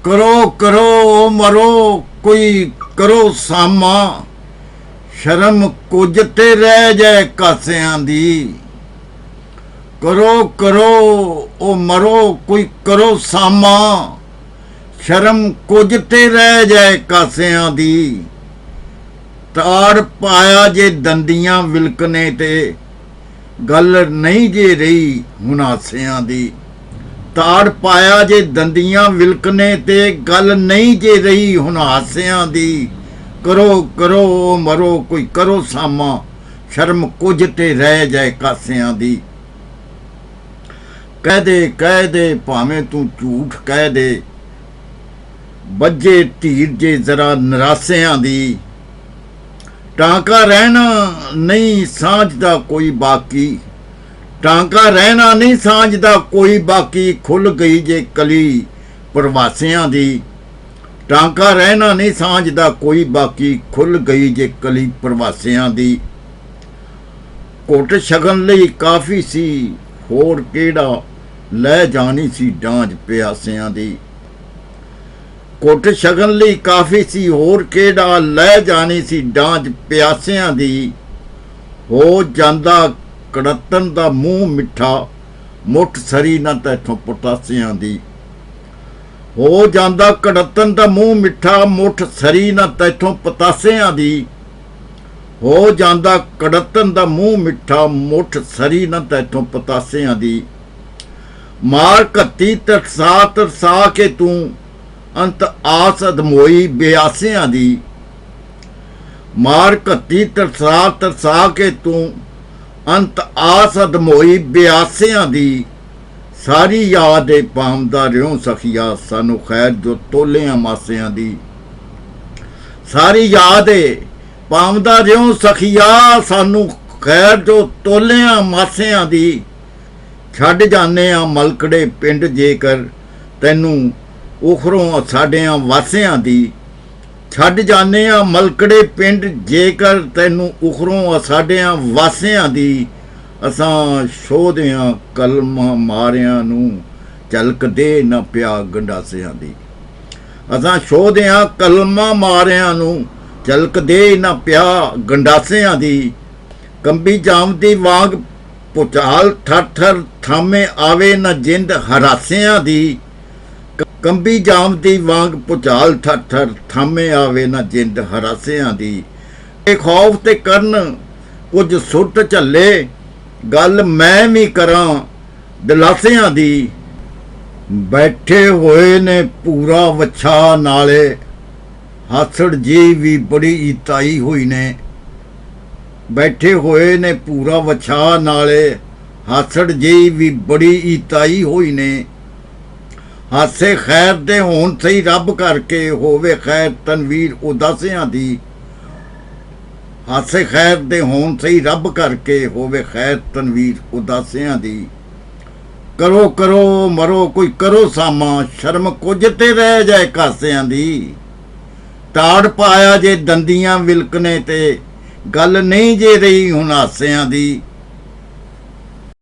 करो करो मरो कोई करो सामा शर्म कुछ ते रह जाए कासियां दी। करो करो ओ मरो कोई करो सामा शर्म कुछ ते रह जाए कासियां दी। ताड़ पाया जे दंदियां विलकने ते गल नहीं जे रही हुण हासियां दी। ताड़ पाया जे दंदियां विलकने ते गल नहीं जे रही हुण हासियां दी। करो करो मरो कोई करो सामा शर्म कुछ ते रह जाए कासियां दी। कह दे भावें तू झूठ कह दे बज्जे धीर जे जरा नरासियां दी। टांका रहना नहीं सांझदा कोई बाकी टांका रहना नहीं सांझदा कोई बाकी खुल गई जे कली प्रवासियां दी। टांका रहना नहीं सांझदा कोई बाकी खुल गई जे कली प्रवासियां दी। घुट छगन लई काफ़ी सी होर केड़ा लै जानी सी डांझ प्यासियां दी। घुट छगन लई काफ़ी सी होर केड़ा लै जानी सी डांझ प्यासियां दी। हो जांदा कड़तन दा मूँह मिठा मुठ सरी ना तैथों पतासियां दी। हो जांदा कड़तन दा मूँह मिठा मुठ सरी ना तैथों पतासियां दी। हो जांदा कड़तन दा मूँह मिठा मुठ सरी ना तैथों पतासियां दी। मार घत्ती तरसा के तू अंत आस अदमोई बेआसियां दी। मार घत्ती तरसा के तू अंत आस अदमोई बेआसियां दी। सारी याद ए पामदा रियों सखिया सानू खैर जो तोलियां मासियां दी। सारी याद ए पामदा रियों सखिया सानू खैर जो तोलियां मासियां दी। छड्ड जाने आ मलकड़े पिंड जेकर तैनू उखरों साडियां वासियां दी। छड्ड जाने आ मलकड़े पिंड जेकर तैनू उखरों साडियां वासियां दी। असां शोधियां कलमां मारियां नू झलक दे ना पिया गंडासियां दी। असां शोधियां कलमां मारियां नू झलक दे ना पिया गंडासियां दी। कंबी जामदी वांग भुचाल ठर ठर थामे आवे ना जिंद हरासियां दी। कंबी जामदी वांग भुचाल ठर ठर थामे आवे ना जिंद हरासियां दी। खौफ ते करन कुछ सुट झल्ले गल मैं भी करां दिलासियां दी। बैठे होए ने पूरा वछा नाले हासड़ जी भी बड़ी इताई हुई ने। बैठे होए ने पूरा वछा नाले हासड़ जी भी बड़ी इताई हुई ने। हासे खैर दे होण सही रब करके होवे खैर तनवीर उदासियां दी। हासे खैर दे होण सही रब करके होवे खैर तनवीर उदासियां दी। करो करो मरो कोई करो सामा शर्म कुछ ते रह जाए कासियां दी। ताड़ पाया जे दंदियां विलकने ते गल नहीं जे रही हुण हासियां दी।